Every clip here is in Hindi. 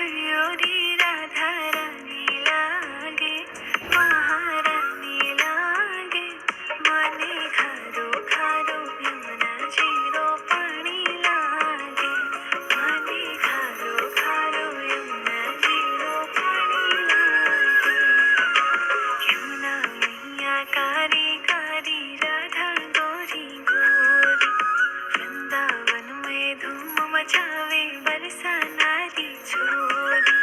हरियोरी राधा रानी लागे, महारानी लागे। મને ખારો ખારો યમુના જીરો પાણી લાગે, મને ખારો ખારો યમુના જીરો પાણી લાગે। યમુના મૈયા કારી કારી, राधा गोरी गोरी। वृंदावन में धूम मचावे, बरसा नारी छोरी।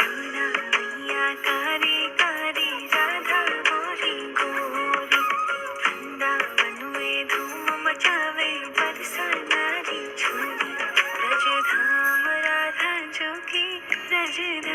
यमुना मैया कारी कारी, राधा गोरी गोरी। वृंदावन में धूम मचावे, बरसा नारी छोरी। ब्रज धाम राधा जोगी, ब्रज